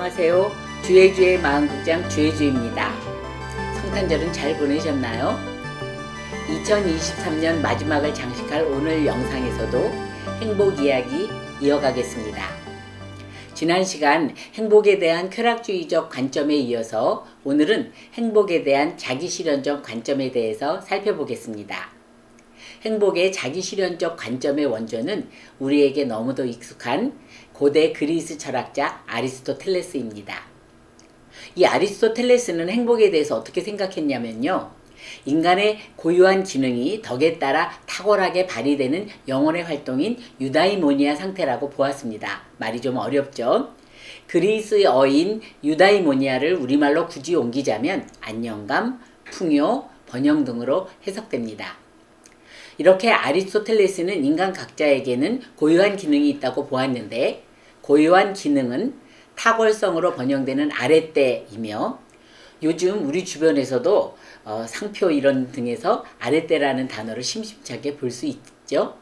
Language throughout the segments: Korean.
안녕하세요. 주의주의 마음극장 주의주입니다. 성탄절은 잘 보내셨나요? 2023년 마지막을 장식할 오늘 영상에서도 행복 이야기 이어가겠습니다. 지난 시간 행복에 대한 쾌락주의적 관점에 이어서 오늘은 행복에 대한 자기실현적 관점에 대해서 살펴보겠습니다. 행복의 자기실현적 관점의 원조는 우리에게 너무도 익숙한 고대 그리스 철학자 아리스토텔레스입니다. 이 아리스토텔레스는 행복에 대해서 어떻게 생각했냐면요. 인간의 고유한 기능이 덕에 따라 탁월하게 발휘되는 영혼의 활동인 유다이모니아 상태라고 보았습니다. 말이 좀 어렵죠? 그리스어인 유다이모니아를 우리말로 굳이 옮기자면 안정감, 풍요, 번영 등으로 해석됩니다. 이렇게 아리스토텔레스는 인간 각자에게는 고유한 기능이 있다고 보았는데, 고유한 기능은 탁월성으로 번영되는 아랫대이며, 요즘 우리 주변에서도 상표 이런 등에서 아랫대라는 단어를 심심찮게 볼 수 있죠.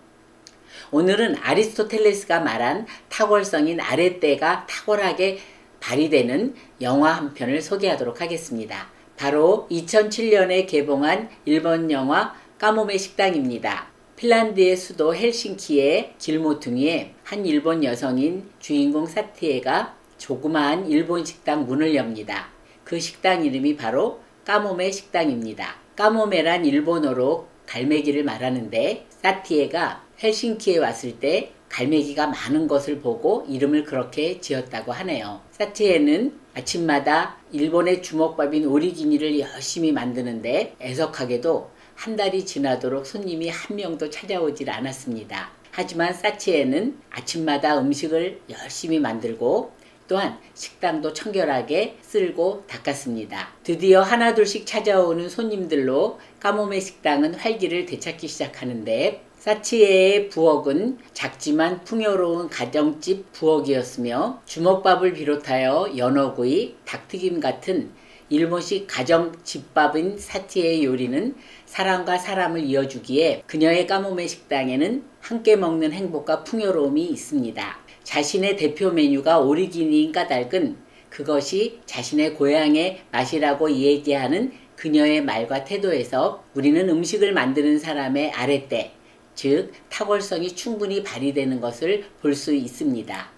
오늘은 아리스토텔레스가 말한 탁월성인 아랫대가 탁월하게 발휘되는 영화 한 편을 소개하도록 하겠습니다. 바로 2007년에 개봉한 일본 영화 까모메 식당입니다. 핀란드의 수도 헬싱키의 길모퉁이에 한 일본 여성인 주인공 사티에가 조그마한 일본 식당 문을 엽니다. 그 식당 이름이 바로 까모메 식당입니다. 까모메란 일본어로 갈매기를 말하는데, 사티에가 헬싱키에 왔을 때 갈매기가 많은 것을 보고 이름을 그렇게 지었다고 하네요. 사티에는 아침마다 일본의 주먹밥인 오리기니를 열심히 만드는데 애석하게도 한 달이 지나도록 손님이 한 명도 찾아오질 않았습니다. 하지만 사티에는 아침마다 음식을 열심히 만들고 또한 식당도 청결하게 쓸고 닦았습니다. 드디어 하나둘씩 찾아오는 손님들로 까모메 식당은 활기를 되찾기 시작하는데, 사티에의 부엌은 작지만 풍요로운 가정집 부엌이었으며 주먹밥을 비롯하여 연어구이, 닭튀김 같은 일본식 가정집밥인 사티에의 요리는 사람과 사람을 이어주기에 그녀의 까모메 식당에는 함께 먹는 행복과 풍요로움이 있습니다. 자신의 대표 메뉴가 오리기니인 까닭은 그것이 자신의 고향의 맛이라고 얘기하는 그녀의 말과 태도에서 우리는 음식을 만드는 사람의 아랫대, 즉 탁월성이 충분히 발휘되는 것을 볼 수 있습니다.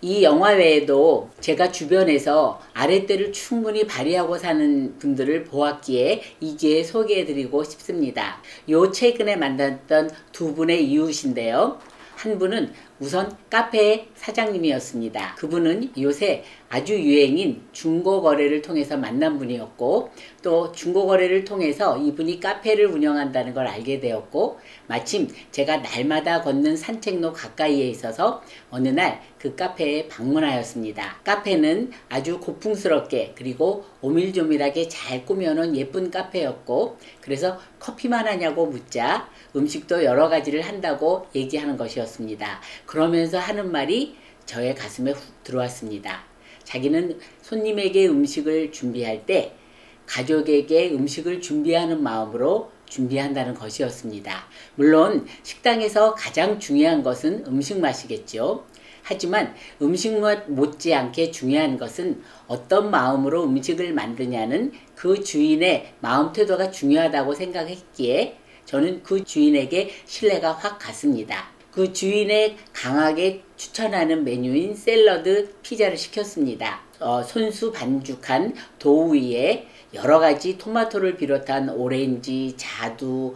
이 영화 외에도 제가 주변에서 아랫대를 충분히 발휘하고 사는 분들을 보았기에 이 기회에 소개해드리고 싶습니다. 요 최근에 만났던 두 분의 이웃인데요. 한 분은 우선 카페의 사장님이었습니다. 그분은 요새 아주 유행인 중고거래를 통해서 만난 분이었고, 또 중고거래를 통해서 이분이 카페를 운영한다는 걸 알게 되었고, 마침 제가 날마다 걷는 산책로 가까이에 있어서 어느 날 그 카페에 방문하였습니다. 카페는 아주 고풍스럽게 그리고 오밀조밀하게 잘 꾸며놓은 예쁜 카페였고, 그래서 커피만 하냐고 묻자 음식도 여러 가지를 한다고 얘기하는 것이었습니다. 그러면서 하는 말이 저의 가슴에 훅 들어왔습니다. 자기는 손님에게 음식을 준비할 때 가족에게 음식을 준비하는 마음으로 준비한다는 것이었습니다. 물론 식당에서 가장 중요한 것은 음식 맛이겠죠. 하지만 음식 맛 못지않게 중요한 것은 어떤 마음으로 음식을 만드냐는 그 주인의 마음 태도가 중요하다고 생각했기에 저는 그 주인에게 신뢰가 확 갔습니다. 그 주인의 강하게 추천하는 메뉴인 샐러드 피자를 시켰습니다. 손수 반죽한 도우 위에 여러 가지 토마토를 비롯한 오렌지, 자두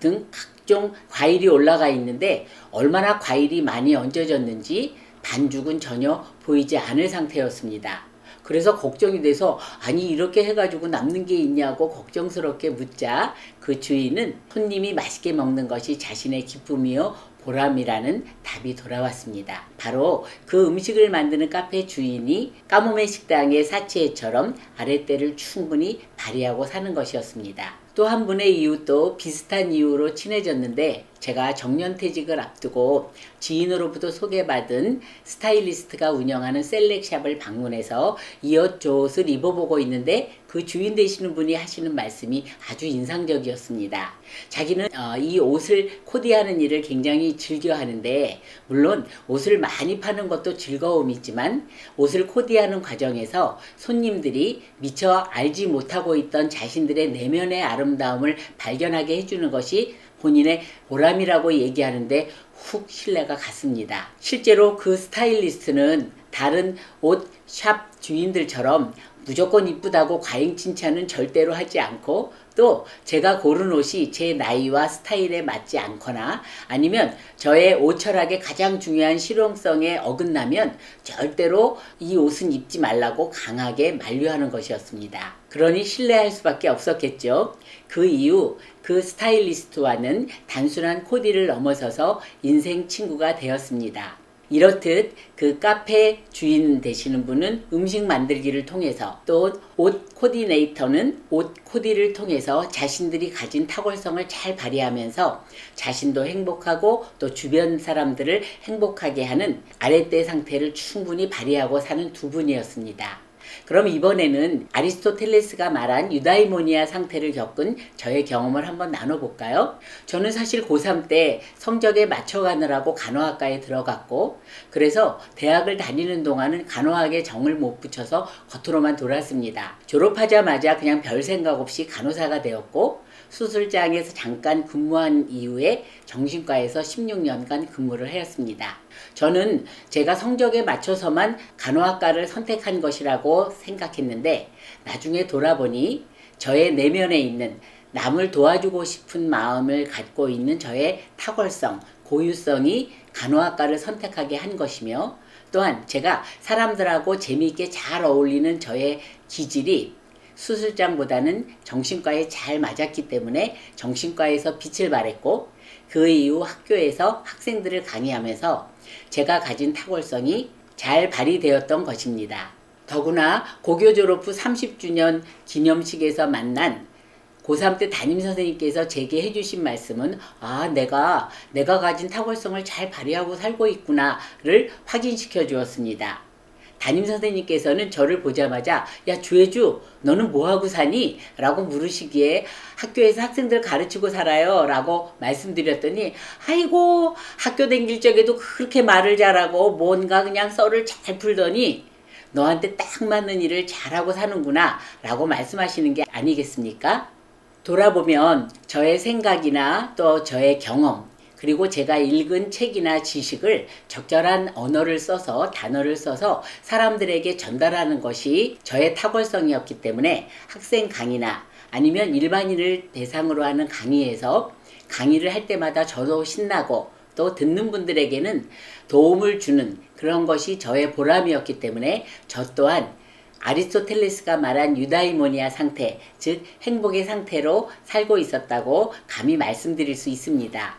등 각종 과일이 올라가 있는데, 얼마나 과일이 많이 얹어졌는지 반죽은 전혀 보이지 않을 상태였습니다. 그래서 걱정이 돼서 아니 이렇게 해가지고 남는 게 있냐고 걱정스럽게 묻자 그 주인은 손님이 맛있게 먹는 것이 자신의 기쁨이요 보람이라는 답이 돌아왔습니다. 바로 그 음식을 만드는 카페 주인이 까모메 식당의 사치에처럼 아랫대를 충분히 발휘하고 사는 것이었습니다. 또 한 분의 이웃도 비슷한 이유로 친해졌는데, 제가 정년퇴직을 앞두고 지인으로부터 소개받은 스타일리스트가 운영하는 셀렉샵을 방문해서 이 옷 저 옷을 입어보고 있는데 그 주인 되시는 분이 하시는 말씀이 아주 인상적이었습니다. 자기는 이 옷을 코디하는 일을 굉장히 즐겨 하는데, 물론 옷을 많이 파는 것도 즐거움이지만 옷을 코디하는 과정에서 손님들이 미처 알지 못하고 있던 자신들의 내면의 아름다움을 발견하게 해주는 것이 본인의 보람이라고 얘기하는데 훅 신뢰가 갔습니다. 실제로 그 스타일리스트는 다른 옷 샵 주인들처럼 무조건 이쁘다고 과잉 칭찬은 절대로 하지 않고, 또 제가 고른 옷이 제 나이와 스타일에 맞지 않거나 아니면 저의 옷 철학의 가장 중요한 실용성에 어긋나면 절대로 이 옷은 입지 말라고 강하게 만류하는 것이었습니다. 그러니 신뢰할 수밖에 없었겠죠. 그 이후 그 스타일리스트와는 단순한 코디를 넘어서서 인생 친구가 되었습니다. 이렇듯 그 카페 주인 되시는 분은 음식 만들기를 통해서, 또 옷 코디네이터는 옷 코디를 통해서 자신들이 가진 탁월성을 잘 발휘하면서 자신도 행복하고 또 주변 사람들을 행복하게 하는 아랫대 상태를 충분히 발휘하고 사는 두 분이었습니다. 그럼 이번에는 아리스토텔레스가 말한 유다이모니아 상태를 겪은 저의 경험을 한번 나눠볼까요? 저는 사실 고3 때 성적에 맞춰가느라고 간호학과에 들어갔고, 그래서 대학을 다니는 동안은 간호학에 정을 못 붙여서 겉으로만 돌았습니다. 졸업하자마자 그냥 별 생각 없이 간호사가 되었고, 수술장에서 잠깐 근무한 이후에 정신과에서 16년간 근무를 하였습니다. 저는 제가 성적에 맞춰서만 간호학과를 선택한 것이라고 생각했는데, 나중에 돌아보니 저의 내면에 있는 남을 도와주고 싶은 마음을 갖고 있는 저의 탁월성, 고유성이 간호학과를 선택하게 한 것이며, 또한 제가 사람들하고 재미있게 잘 어울리는 저의 기질이 수술장보다는 정신과에 잘 맞았기 때문에 정신과에서 빛을 발했고, 그 이후 학교에서 학생들을 강의하면서 제가 가진 탁월성이 잘 발휘되었던 것입니다. 더구나 고교 졸업 후 30주년 기념식에서 만난 고3 때 담임선생님께서 제게 해주신 말씀은, 내가 가진 탁월성을 잘 발휘하고 살고 있구나를 확인시켜 주었습니다. 담임선생님께서는 저를 보자마자 야 주혜주 너는 뭐하고 사니? 라고 물으시기에 학교에서 학생들 가르치고 살아요 라고 말씀드렸더니, 아이고 학교 다닐 적에도 그렇게 말을 잘하고 뭔가 그냥 썰을 잘 풀더니 너한테 딱 맞는 일을 잘하고 사는구나 라고 말씀하시는 게 아니겠습니까? 돌아보면 저의 생각이나 또 저의 경험, 그리고 제가 읽은 책이나 지식을 적절한 언어를 써서, 단어를 써서 사람들에게 전달하는 것이 저의 탁월성이었기 때문에 학생 강의나 아니면 일반인을 대상으로 하는 강의에서 강의를 할 때마다 저도 신나고 또 듣는 분들에게는 도움을 주는 그런 것이 저의 보람이었기 때문에 저 또한 아리스토텔레스가 말한 유다이모니아 상태, 즉 행복의 상태로 살고 있었다고 감히 말씀드릴 수 있습니다.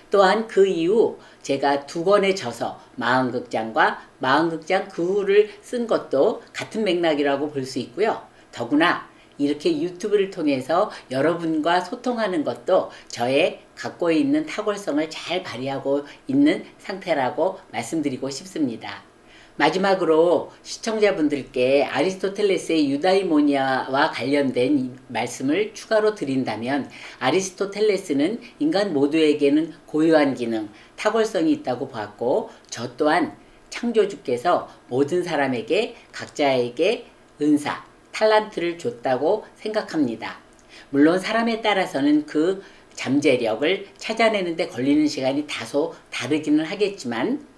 또한 그 이후 제가 2권의 저서, 마흔극장과 마흔극장 그 후를 쓴 것도 같은 맥락이라고 볼 수 있고요. 더구나 이렇게 유튜브를 통해서 여러분과 소통하는 것도 저의 갖고 있는 탁월성을 잘 발휘하고 있는 상태라고 말씀드리고 싶습니다. 마지막으로 시청자분들께 아리스토텔레스의 유다이모니아와 관련된 말씀을 추가로 드린다면, 아리스토텔레스는 인간 모두에게는 고유한 기능, 탁월성이 있다고 보았고, 저 또한 창조주께서 모든 사람에게 각자에게 은사, 탤런트를 줬다고 생각합니다. 물론 사람에 따라서는 그 잠재력을 찾아내는 데 걸리는 시간이 다소 다르기는 하겠지만,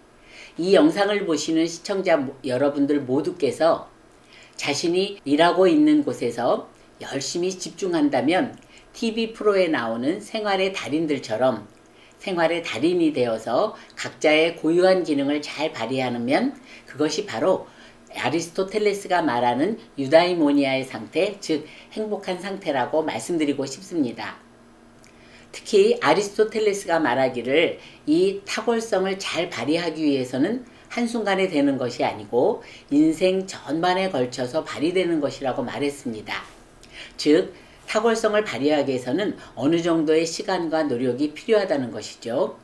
이 영상을 보시는 시청자 여러분들 모두께서 자신이 일하고 있는 곳에서 열심히 집중한다면 TV 프로에 나오는 생활의 달인들처럼 생활의 달인이 되어서 각자의 고유한 기능을 잘 발휘하면 그것이 바로 아리스토텔레스가 말하는 유다이모니아의 상태, 즉 행복한 상태라고 말씀드리고 싶습니다. 특히 아리스토텔레스가 말하기를 이 탁월성을 잘 발휘하기 위해서는 한순간에 되는 것이 아니고 인생 전반에 걸쳐서 발휘되는 것이라고 말했습니다. 즉 탁월성을 발휘하기 위해서는 어느 정도의 시간과 노력이 필요하다는 것이죠.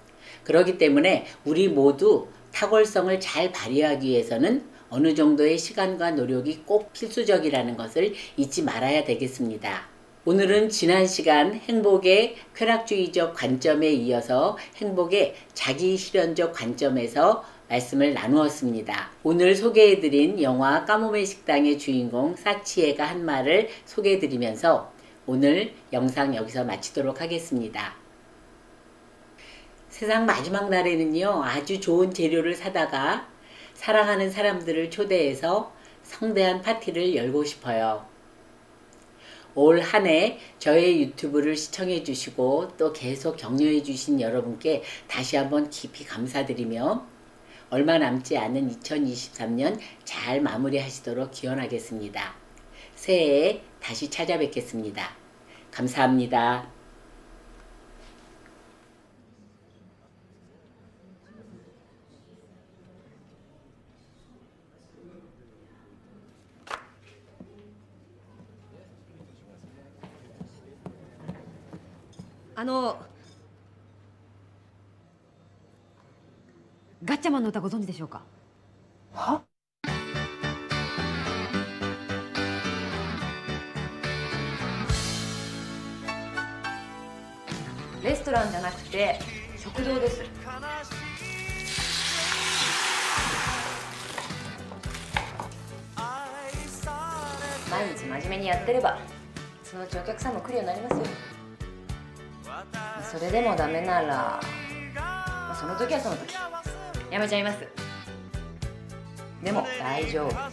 그렇기 때문에 우리 모두 탁월성을 잘 발휘하기 위해서는 어느 정도의 시간과 노력이 꼭 필수적이라는 것을 잊지 말아야 되겠습니다. 오늘은 지난 시간 행복의 쾌락주의적 관점에 이어서 행복의 자기실현적 관점에서 말씀을 나누었습니다. 오늘 소개해드린 영화 까모메 식당의 주인공 사치에가 한 말을 소개해드리면서 오늘 영상 여기서 마치도록 하겠습니다. 세상 마지막 날에는요, 아주 좋은 재료를 사다가 사랑하는 사람들을 초대해서 성대한 파티를 열고 싶어요. 올 한 해 저의 유튜브를 시청해 주시고 또 계속 격려해 주신 여러분께 다시 한번 깊이 감사드리며 얼마 남지 않은 2023년 잘 마무리하시도록 기원하겠습니다. 새해에 다시 찾아뵙겠습니다. 감사합니다.ガッチャマンの歌ご存知でしょうか。は？レストランじゃなくて食堂です。毎日真面目にやってればそのうちお客さんも来るようになりますよ。それでもダメなら、その時はその時やめちゃいます。でも大丈夫。ま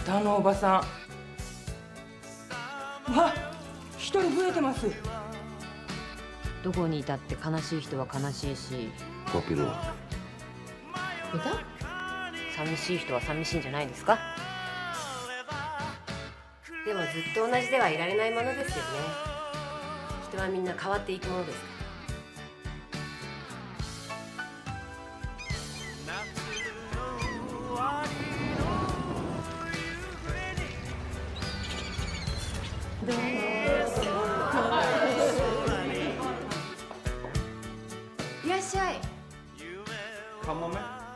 たあのおばさん。わっ、一人増えてます。どこにいたって悲しい人は悲しいし、Kopi-lu. 寂しい人は寂しいんじゃないですか。でもずっと同じではいられないものですよね。人はみんな変わっていくものですから。いらっしゃい。カモメ？